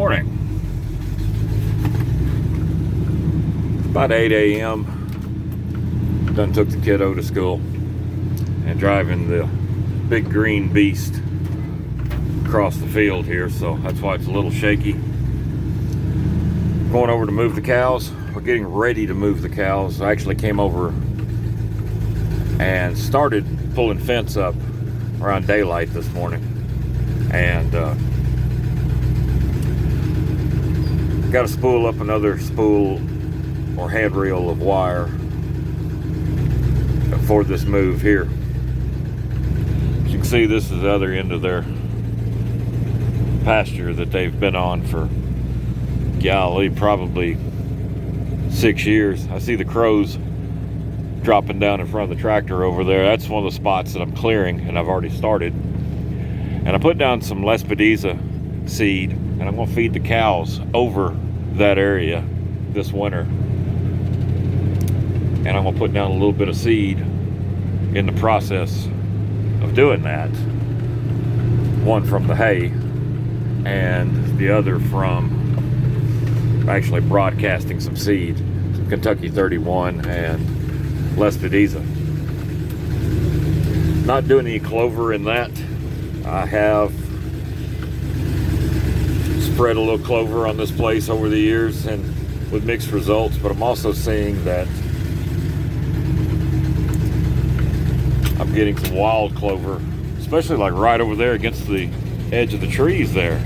morning. About 8 a.m. Done took the kiddo to school and driving the big green beast across the field here, so that's why it's a little shaky. Going over to move the cows. We're getting ready to move the cows. I actually came over and started pulling fence up around daylight this morning, and got to spool up another spool or handrail of wire for this move here. As you can see, this is the other end of their pasture that they've been on for, golly, probably 6 years. I see the crows dropping down in front of the tractor over there. That's one of the spots that I'm clearing, and I've already started. And I put down some Lespedeza seed, and I'm going to feed the cows over that area this winter. And I'm going to put down a little bit of seed in the process of doing that. One from the hay, and the other from actually broadcasting some seed, some Kentucky 31 and Lespedeza. Not doing any clover in that. I have spread a little clover on this place over the years and with mixed results, but I'm also seeing that I'm getting some wild clover, especially like right over there against the edge of the trees there.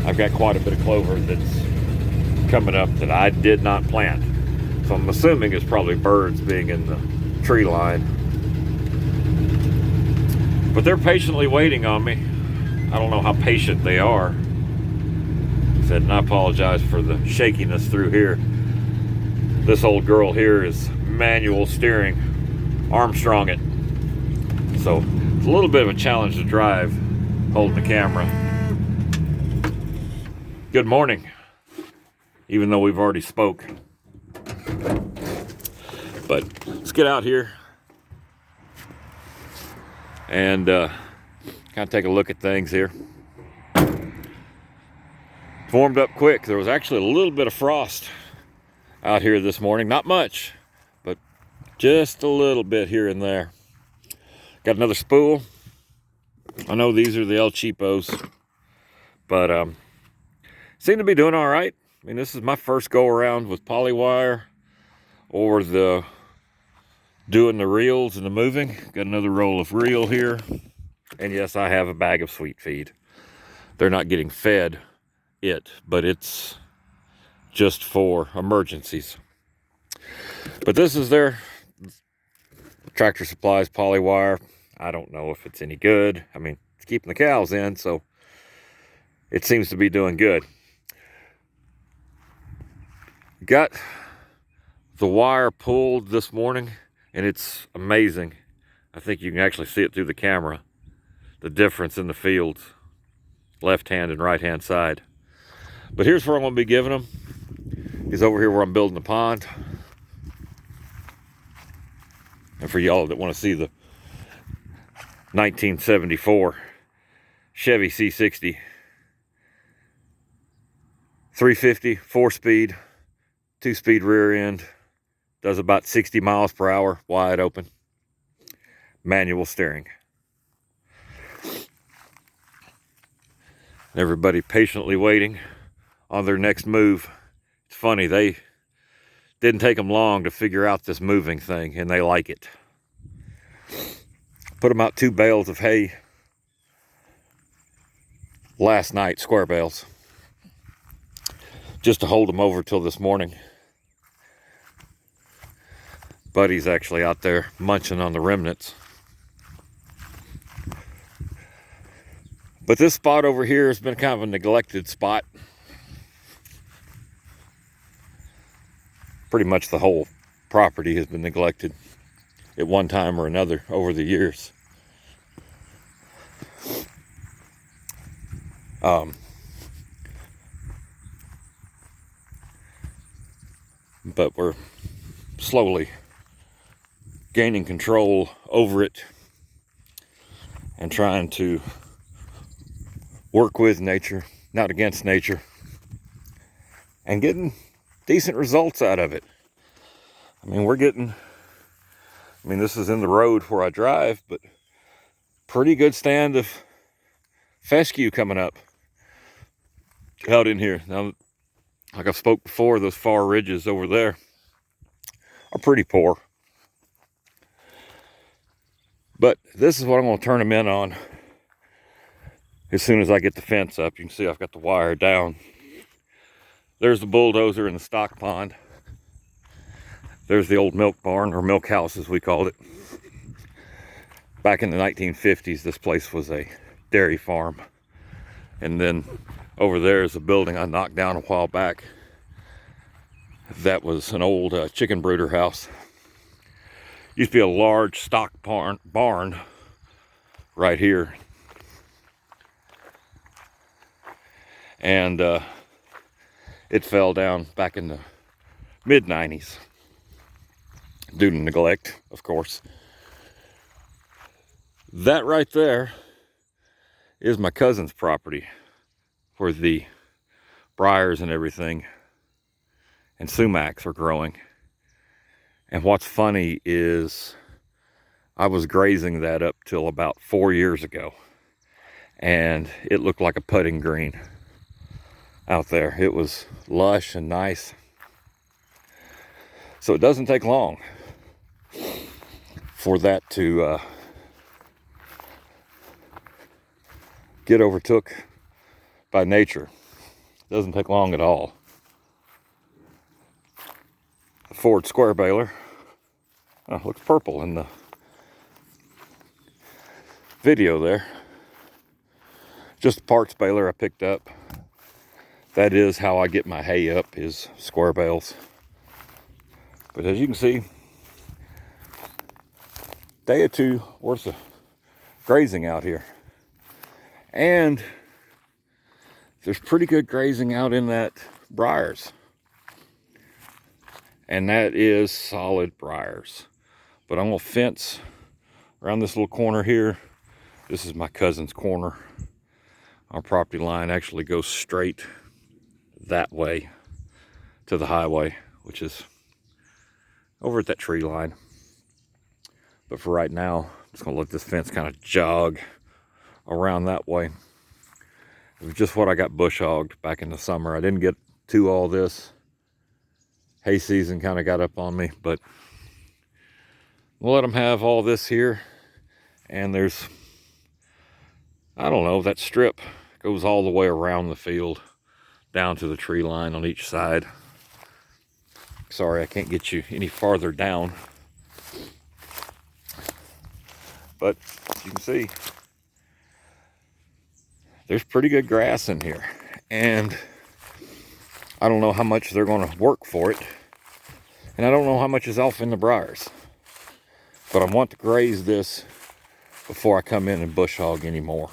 I've got quite a bit of clover that's coming up that I did not plant. So I'm assuming it's probably birds being in the tree line. But they're patiently waiting on me. I don't know how patient they are. And I apologize for the shakiness through here. This old girl here is manual steering, Armstrong it. So it's a little bit of a challenge to drive holding the camera. Good morning, even though we've already spoke. But let's get out here and kind of take a look at things here. Warmed up quick. There was actually a little bit of frost out here this morning. Not much, but just a little bit here and there. Got another spool. I know these are the El Cheapos, but seem to be doing all right. I mean, this is my first go around with polywire or doing the reels and the moving. Got another roll of reel here. And yes, I have a bag of sweet feed. They're not getting fed but it's just for emergencies. But this is their Tractor Supplies polywire. I don't know if it's any good. I mean, it's keeping the cows in, so it seems to be doing good. Got the wire pulled this morning, and it's amazing. I think you can actually see it through the camera, the difference in the fields, left hand and right hand side. But here's where I'm going to be giving them. Is over here where I'm building the pond. And for y'all that want to see the 1974 Chevy C60 350 4-speed 2-speed rear end, does about 60 miles per hour, wide open, manual steering. Everybody patiently waiting on their next move. It's funny, they didn't take them long to figure out this moving thing, and they like it. Put them out 2 bales of hay last night, square bales, just to hold them over till this morning. Buddy's actually out there munching on the remnants. But this spot over here has been kind of a neglected spot. Pretty much the whole property has been neglected at one time or another over the years. But we're slowly gaining control over it and trying to work with nature, not against nature. and getting decent results out of it. I mean, this is in the road where I drive, but pretty good stand of fescue coming up out in here. Now, like I've spoke before, those far ridges over there are pretty poor. But this is what I'm going to turn them in on as soon as I get the fence up. You can see I've got the wire down. There's the bulldozer in the stock pond. There's the old milk barn, or milk house as we called it. Back in the 1950s, this place was a dairy farm. And then over there is a building I knocked down a while back. That was an old chicken brooder house. Used to be a large stock barn right here. And it fell down back in the mid-90s. Due to neglect, of course. That right there is my cousin's property, where the briars and everything and sumacs are growing. And what's funny is I was grazing that up till about 4 years ago, and it looked like a putting green out there. It was lush and nice. So it doesn't take long for that to get overtook by nature. It doesn't take long at all. The Ford square baler, looks purple in the video there. Just a parts baler I picked up. That is how I get my hay up, is square bales. But as you can see, day or two worth of grazing out here. And there's pretty good grazing out in that briars. And that is solid briars. But I'm gonna fence around this little corner here. This is my cousin's corner. Our property line actually goes straight that way to the highway, which is over at that tree line. But for right now, I'm just gonna let this fence kind of jog around that way. It was just what I got bush hogged back in the summer. I didn't get to all this. Hay season kind of got up on me, but we'll let them have all this here. And there's, I don't know, that strip goes all the way around the field down to the tree line on each side. Sorry, I can't get you any farther down. But you can see there's pretty good grass in here. And I don't know how much they're going to work for it. And I don't know how much is off in the briars. But I want to graze this before I come in and bush hog anymore.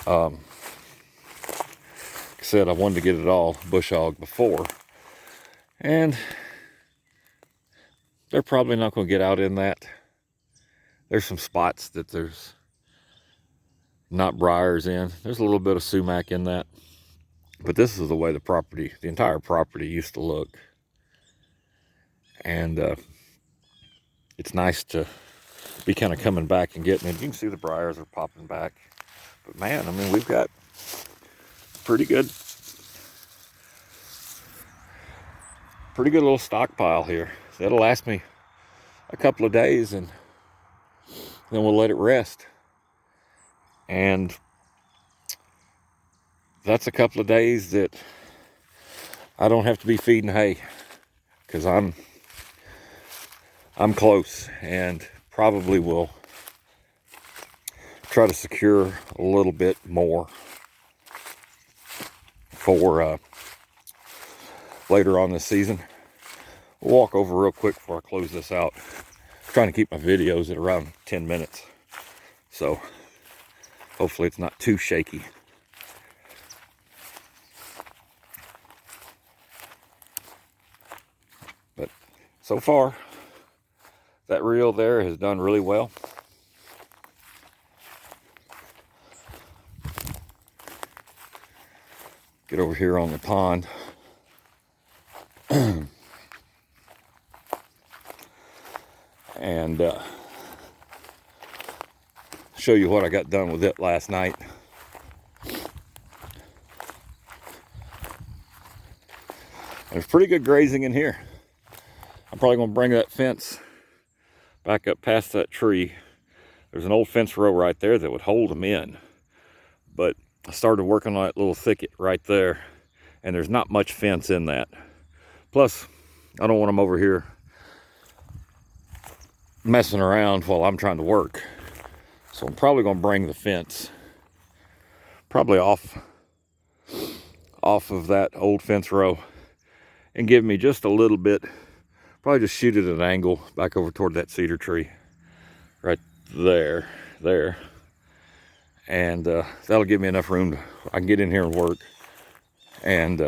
Like I said, I wanted to get it all bush hogged before. And they're probably not going to get out in that. There's some spots that there's not briars in. There's a little bit of sumac in that. But this is the way the property, the entire property used to look. And it's nice to be kind of coming back and getting it. You can see the briars are popping back. But man, I mean, we've got pretty good little stockpile here. So it'll last me a couple of days, and then we'll let it rest. And that's a couple of days that I don't have to be feeding hay, because I'm close, and probably will try to secure a little bit more for later on this season. We'll walk over real quick before I close this out. I'm trying to keep my videos at around 10 minutes. So hopefully it's not too shaky. But so far, that reel there has done really well. Get over here on the pond. And show you what I got done with it last night. There's pretty good grazing in here. I'm probably going to bring that fence back up past that tree. There's an old fence row right there that would hold them in. But I started working on that little thicket right there, and there's not much fence in that. Plus, I don't want them over here messing around while I'm trying to work. So I'm probably going to bring the fence probably off of that old fence row and give me just a little bit, probably just shoot it at an angle back over toward that cedar tree right there. And that'll give me enough room to, I can get in here and work. And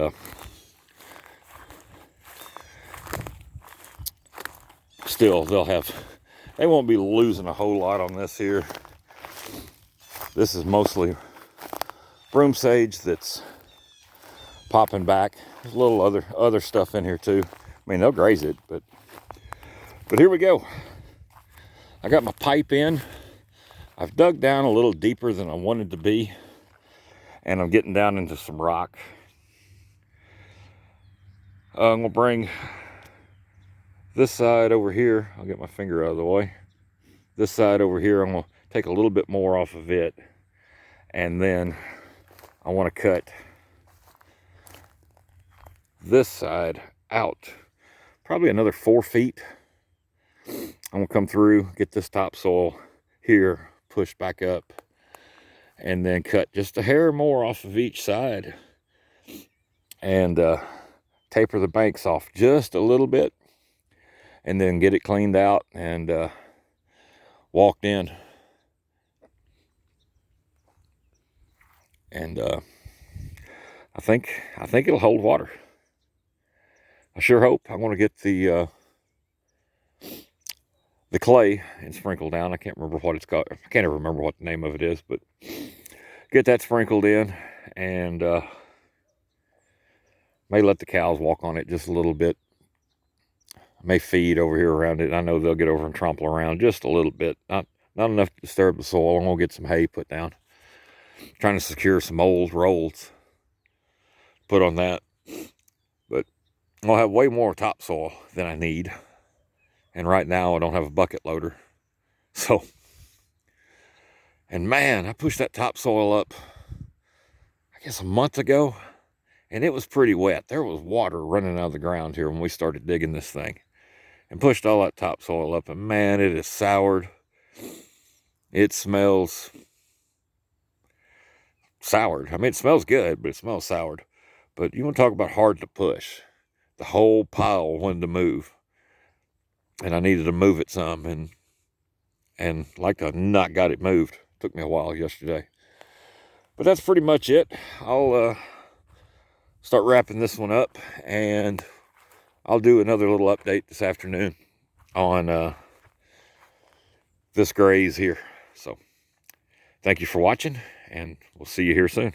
still they won't be losing a whole lot on this here. This is mostly broom sage that's popping back. There's a little other stuff in here too. I mean, they'll graze it, but here we go. I got my pipe in. I've dug down a little deeper than I wanted to be, and I'm getting down into some rock. I'm gonna bring this side over here. I'll get my finger out of the way. This side over here, I'm gonna take a little bit more off of it, and then I want to cut this side out probably another 4 feet. I'm gonna come through, get this topsoil here pushed back up, and then cut just a hair more off of each side, and taper the banks off just a little bit, and then get it cleaned out and walked in. And I think it'll hold water. I sure hope. I want to get the clay and sprinkle down. I can't remember what it's called. I can't even remember what the name of it is, but get that sprinkled in, and may let the cows walk on it just a little bit. I may feed over here around it. I know they'll get over and trample around just a little bit. Not enough to disturb the soil. I'm gonna get some hay put down. Trying to secure some old rolls put on that, but I'll have way more topsoil than I need, and right now I don't have a bucket loader. So, and man, I pushed that topsoil up I guess a month ago, and it was pretty wet. There was water running out of the ground here when we started digging this thing, and pushed all that topsoil up, and man, it is soured. It smells soured. I mean, it smells good, but it smells soured. But you want to talk about hard to push. The whole pile wanted to move, and I needed to move it some, and like I not got it moved. Took me a while yesterday, but that's pretty much it. I'll start wrapping this one up, and I'll do another little update this afternoon on this graze here. So thank you for watching, and we'll see you here soon.